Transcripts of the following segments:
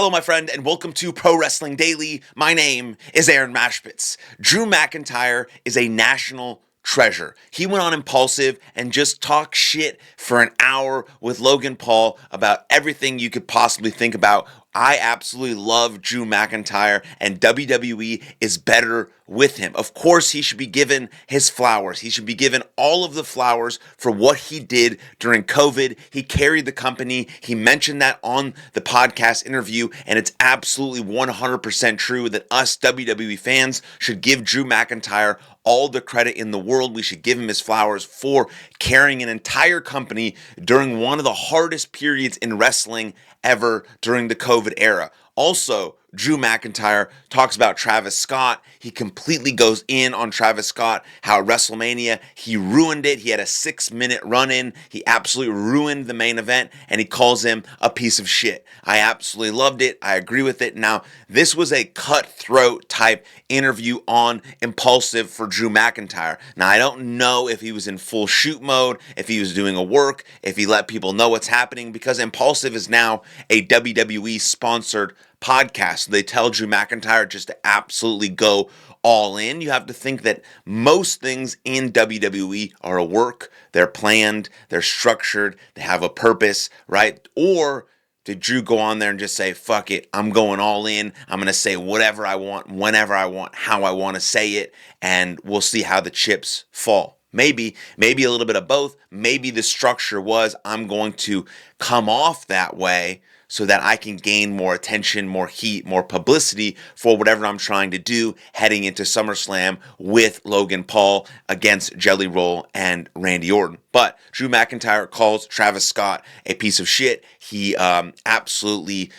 Hello, my friend, and welcome to Pro Wrestling Daily. My name is Aaron Machbitz. Drew McIntyre is a national treasure. He went on Impulsive and just talked shit for an hour with Logan Paul about everything you could possibly think about. I absolutely love Drew McIntyre, and WWE is better with him. Of course, he should be given his flowers. He should be given all of the flowers for what he did during COVID. He carried the company. He mentioned that on the podcast interview, and it's absolutely 100% true that us WWE fans should give Drew McIntyre all the credit in the world. We should give him his flowers for carrying an entire company during one of the hardest periods in wrestling ever during the COVID era. Also, Drew McIntyre talks about Travis Scott. He completely goes in on Travis Scott, how at WrestleMania he ruined it. He had a 6-minute run-in. He absolutely ruined the main event, and he calls him a piece of shit. I absolutely loved it. I agree with it. Now, this was a cutthroat type interview on Impulsive for Drew McIntyre. Now, I don't know if he was in full shoot mode, if he was doing a work, if he let people know what's happening, because Impulsive is now a WWE sponsored podcast. They tell Drew McIntyre just to absolutely go all in. You have to think that most things in WWE are a work. They're planned, they're structured, they have a purpose, right? Or did Drew go on there and just say, fuck it, I'm going all in. I'm going to say whatever I want, whenever I want, how I want to say it, and we'll see how the chips fall. Maybe a little bit of both. Maybe the structure was, I'm going to come off that way so that I can gain more attention, more heat, more publicity for whatever I'm trying to do heading into SummerSlam with Logan Paul against Jelly Roll and Randy Orton. But Drew McIntyre calls Travis Scott a piece of shit. He absolutely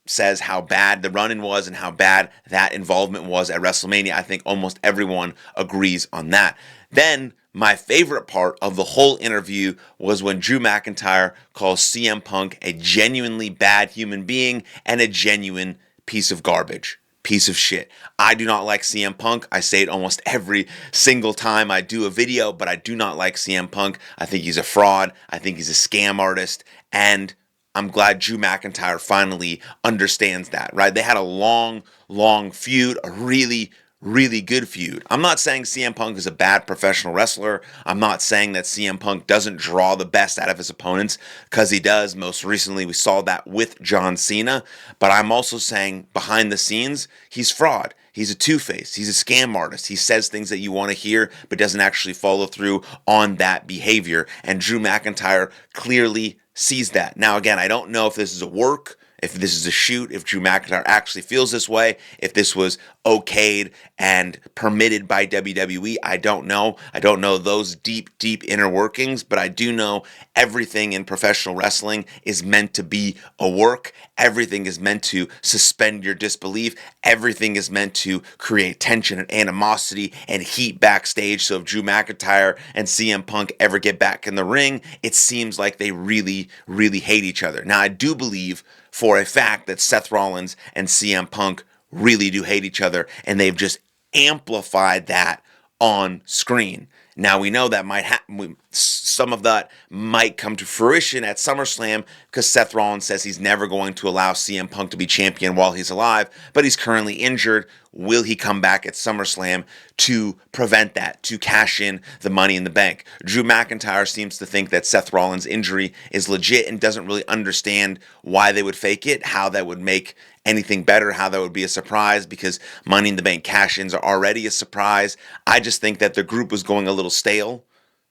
says how bad the run-in was and how bad that involvement was at WrestleMania. I think almost everyone agrees on that. Then my favorite part of the whole interview was when Drew McIntyre calls CM Punk a genuinely bad human being and a genuine piece of garbage. Piece of shit. I do not like CM Punk. I say it almost every single time I do a video, but I do not like CM Punk. I think he's a fraud. I think he's a scam artist. And I'm glad Drew McIntyre finally understands that, right? They had a long feud, a really good feud. I'm not saying CM Punk is a bad professional wrestler. I'm not saying that CM Punk doesn't draw the best out of his opponents, because he does. Most recently, we saw that with John Cena. But I'm also saying behind the scenes, he's fraud. He's a two-face. He's a scam artist. He says things that you want to hear, but doesn't actually follow through on that behavior. And Drew McIntyre clearly sees that. Now, again, I don't know if this is a work, if this is a shoot, if Drew McIntyre actually feels this way, if this was okayed and permitted by WWE. I don't know. I don't know those deep inner workings, but I do know everything in professional wrestling is meant to be a work. Everything is meant to suspend your disbelief. Everything is meant to create tension and animosity and heat backstage. So if Drew McIntyre and CM Punk ever get back in the ring, it seems like they really hate each other. Now, I do believe for a fact that Seth Rollins and CM Punk really do hate each other, and they've just amplified that on screen. Now, we know that might happen. Some of that might come to fruition at SummerSlam, because Seth Rollins says he's never going to allow CM Punk to be champion while he's alive, but he's currently injured. Will he come back at SummerSlam to prevent that, to cash in the Money in the Bank? Drew McIntyre seems to think that Seth Rollins' injury is legit and doesn't really understand why they would fake it, how that would make anything better, how that would be a surprise, because Money in the Bank cash-ins are already a surprise. I just think that the group was going a little stale.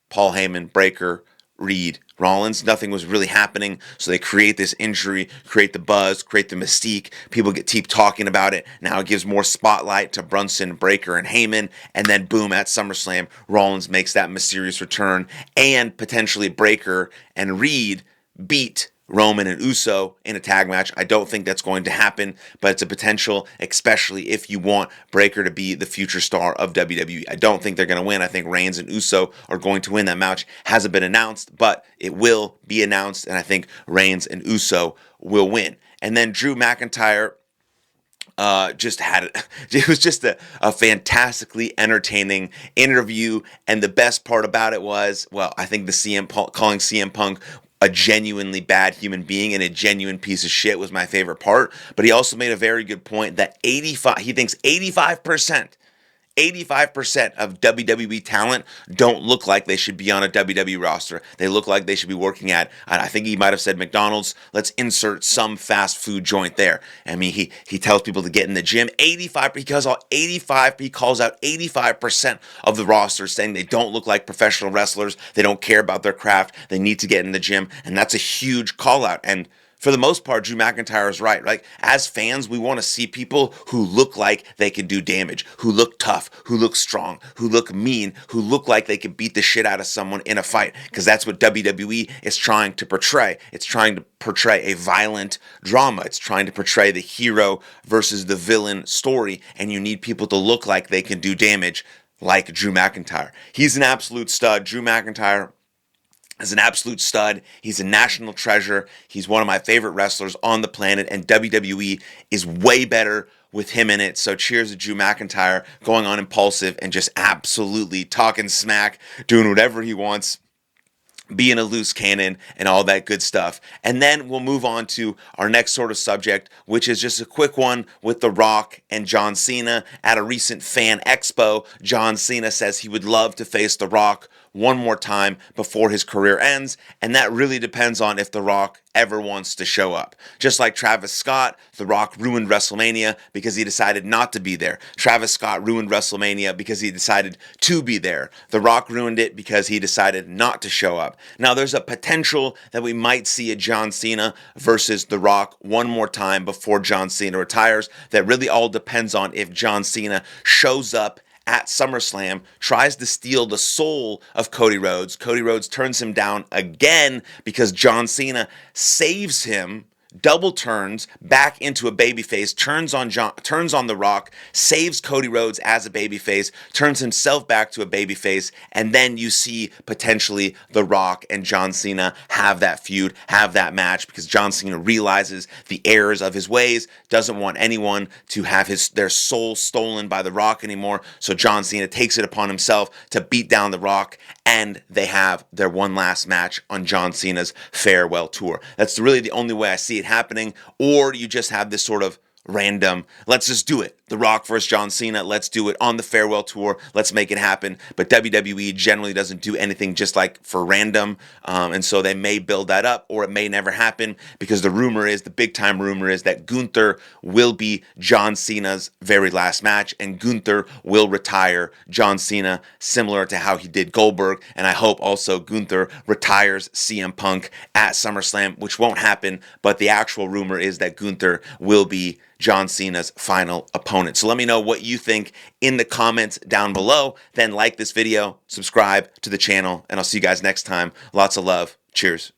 Paul Heyman, Breakker, Reed, Rollins, nothing was really happening, so they create this injury, create the buzz, create the mystique. People keep talking about it. Now it gives more spotlight to Brunson, Breakker, and Heyman, and then boom, at SummerSlam, Rollins makes that mysterious return, and potentially Breakker and Reed beat Roman and Uso in a tag match. I don't think that's going to happen, but it's a potential, especially if you want Breakker to be the future star of WWE. I don't think they're going to win. I think Reigns and Uso are going to win. That match hasn't been announced, but it will be announced, and I think Reigns and Uso will win. And then Drew McIntyre it was just a fantastically entertaining interview, and the best part about it was, well, I think the calling CM Punk a genuinely bad human being and a genuine piece of shit was my favorite part. But he also made a very good point that he thinks 85% of WWE talent don't look like they should be on a WWE roster. They look like they should be working at, I think he might have said McDonald's. Let's insert some fast food joint there. I mean, he tells people to get in the gym. 85, he calls out 85% of the roster saying they don't look like professional wrestlers. They don't care about their craft. They need to get in the gym. And that's a huge call out. And for the most part, Drew McIntyre is right. Like, as fans, we want to see people who look like they can do damage, who look tough, who look strong, who look mean, who look like they can beat the shit out of someone in a fight. Because that's what WWE is trying to portray. It's trying to portray a violent drama. It's trying to portray the hero versus the villain story. And you need people to look like they can do damage, like Drew McIntyre. He's an absolute stud. Drew McIntyre is an absolute stud. He's a national treasure. He's one of my favorite wrestlers on the planet, and WWE is way better with him in it. So cheers to Drew McIntyre going on Impulsive and just absolutely talking smack, doing whatever he wants, being a loose cannon and all that good stuff. And then we'll move on to our next sort of subject, which is just a quick one with The Rock and John Cena. At a recent fan expo, John Cena says he would love to face The Rock one more time before his career ends, and that really depends on if The Rock ever wants to show up. Just like Travis Scott, The Rock ruined WrestleMania because he decided not to be there. Travis Scott ruined WrestleMania because he decided to be there. The Rock ruined it because he decided not to show up. Now, there's a potential that we might see a John Cena versus The Rock one more time before John Cena retires. That really all depends on if John Cena shows up at SummerSlam, tries to steal the soul of Cody Rhodes. Cody Rhodes turns him down again because John Cena saves him, double turns back into a babyface, turns on The Rock, saves Cody Rhodes as a babyface, turns himself back to a babyface, and then you see potentially The Rock and John Cena have that feud, have that match, because John Cena realizes the errors of his ways, doesn't want anyone to have their soul stolen by The Rock anymore, so John Cena takes it upon himself to beat down The Rock, and they have their one last match on John Cena's farewell tour. That's really the only way I see it happening. Or you just have this sort of random, let's just do it. The Rock versus John Cena, let's do it on the farewell tour. Let's make it happen. But WWE generally doesn't do anything just like for random. And so they may build that up, or it may never happen, because the big time rumor is that Gunther will be John Cena's very last match, and Gunther will retire John Cena, similar to how he did Goldberg. And I hope also Gunther retires CM Punk at SummerSlam, which won't happen. But the actual rumor is that Gunther will be John Cena's final opponent. So let me know what you think in the comments down below. Then like this video, subscribe to the channel, and I'll see you guys next time. Lots of love. Cheers.